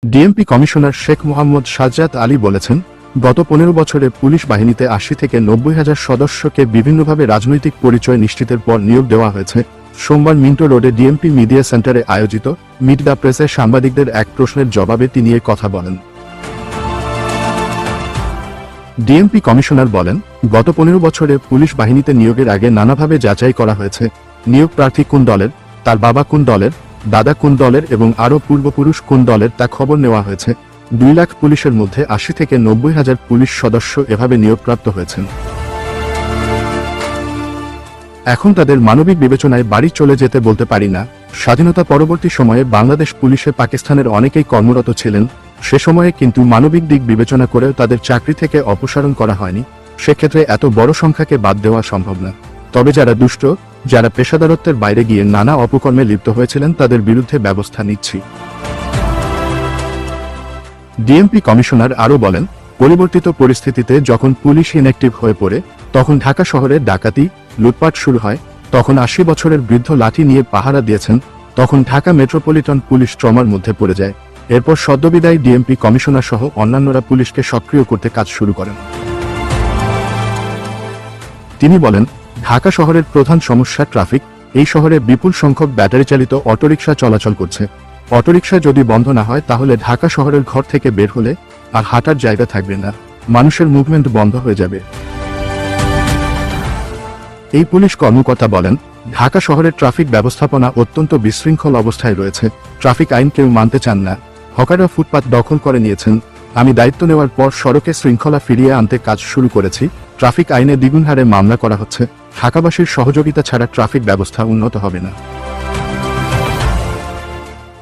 DMP commissioner Sheikh Mohammad Sajjad Ali বলেছেন, গত 15 বছরে পুলিশ বাহিনীতে 80 থেকে 90 হাজার সদস্যকে বিভিন্নভাবে রাজনৈতিক পরিচয় নিশ্চিতের পর নিয়োগ দেওয়া হয়েছে। সোমবার মিন্টো রোডে ডিএমপি মিডিয়া সেন্টারে আয়োজিত মিট দ্য প্রেসে সাংবাদিকদের এক প্রশ্নের জবাবে তিনি এ কথা বলেন। ডিএমপি কমিশনার বলেন, গত 15 বছরে পুলিশ বাহিনীতে নিয়োগের আগে নানাভাবে যাচাই করা হয়েছে। নিয়োগ প্রার্থী কোন দলের, তার বাবা কোন দলের, দাদা কোন দলের এবং আরও পূর্বপুরুষ কোন দলের তা খবর নেওয়া হয়েছে। 2 লাখ পুলিশের মধ্যে 80 থেকে 90 হাজার পুলিশ সদস্য এভাবে নিয়োগপ্রাপ্ত হয়েছেন। এখন তাদের মানবিক বিবেচনায় বাড়ি চলে যেতে বলতে পারি না। স্বাধীনতা পরবর্তী সময়ে বাংলাদেশ পুলিশে পাকিস্তানের অনেকেই কর্মরত ছিলেন, সে সময়ে কিন্তু মানবিক দিক বিবেচনা করেও তাদের চাকরি থেকে অপসারণ করা হয়নি। সেক্ষেত্রে এত বড় সংখ্যাকে বাদ দেওয়া সম্ভব না। তবে যারা দুষ্ট, যারা পেশাদারত্বের বাইরে গিয়ে নানা অপকর্মে লিপ্ত হয়েছিলেন তাদের বিরুদ্ধে ব্যবস্থা নিচ্ছি। ডিএমপি কমিশনার আরও বলেন, পরিবর্তিত পরিস্থিতিতে যখন পুলিশ ইনঅ্যাক্টিভ হয়ে পড়ে, তখন ঢাকা শহরে ডাকাতি, লুটপাট শুরু হয়। তখন 80 বছরের বৃদ্ধ লাঠি নিয়ে পাহারা দিয়েছেন। তখন ঢাকা মেট্রোপলিটন পুলিশ ট্রমার মধ্যে পড়ে যায়। এরপর সদ্যবিদায়ী ডিএমপি কমিশনার সহ অন্যান্যরা পুলিশকে সক্রিয় করতে কাজ শুরু করেন। তিনি বলেন, ঢাকা শহরের প্রধান সমস্যা ট্রাফিক। এই শহরে বিপুল সংখ্যক ব্যাটারি চালিত অটোরিকশা চলাচল করছে। অটোরিকশা যদি বন্ধ না হয় তাহলে ঢাকা শহরের ঘর থেকে বের হলে আর হাঁটার জায়গা থাকবে না, মানুষের মুভমেন্ট বন্ধ হয়ে যাবে। এই পুলিশ কর্মকর্তা বলেন, ঢাকা শহরের ট্রাফিক ব্যবস্থাপনা অত্যন্ত বিশৃঙ্খল অবস্থায় রয়েছে। ট্রাফিক আইন কেউ মানতে চান না। হকাররা ফুটপাত দখল করে নিয়েছেন। আমি দায়িত্ব নেওয়ার পর সড়কে শৃঙ্খলা ফিরিয়ে আনতে কাজ শুরু করেছি। ট্রাফিক আইনে দ্বিগুণ হারে মামলা করা হচ্ছে। ঢাকাবাসীর সহযোগিতা ছাড়া ট্রাফিক ব্যবস্থা উন্নত হবে না।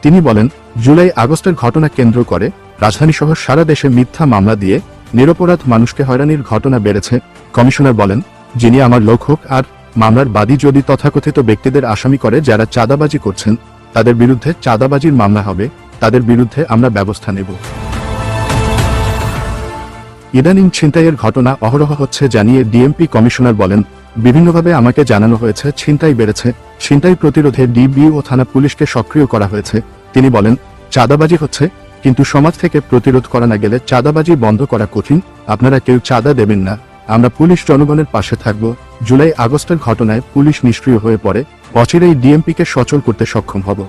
তিনি বলেন, জুলাই আগস্টের ঘটনা কেন্দ্র করে রাজধানীসহ সারা দেশে মিথ্যা মামলা দিয়ে নিরপরাধ মানুষকে হয়রানির ঘটনা বেড়েছে। কমিশনার বলেন, যিনি আমার লোক হোক আর মামলার বাদী যদি তথাকথিত ব্যক্তিদের আসামি করে যারা চাঁদাবাজি করছেন, তাদের বিরুদ্ধে চাঁদাবাজির মামলা হবে, তাদের বিরুদ্ধে আমরা ব্যবস্থা নেব। ইদানিং ছিনতাইয়ের ঘটনা অহরহ হচ্ছে জানিয়ে ডিএমপি কমিশনার বলেন, বিভিন্নভাবে আমাকে জানানো হয়েছে ছিনতাই বেড়েছে। ছিনতাই প্রতিরোধে ডিবি ও থানা পুলিশকে সক্রিয় করা হয়েছে। তিনি বলেন, চাঁদাবাজি হচ্ছে, কিন্তু সমাজ থেকে প্রতিরোধ করা না গেলে চাঁদাবাজি বন্ধ করা কঠিন। আপনারা কেউ চাঁদা দেবেন না, আমরা পুলিশ জনগণের পাশে থাকব। জুলাই আগস্টের ঘটনায় পুলিশ নিষ্ক্রিয় হয়ে পড়ে, অচিরেই ডিএমপিকে সচল করতে সক্ষম হব।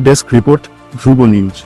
ডেস্ক রিপোর্ট, ধ্রুব নিউজ।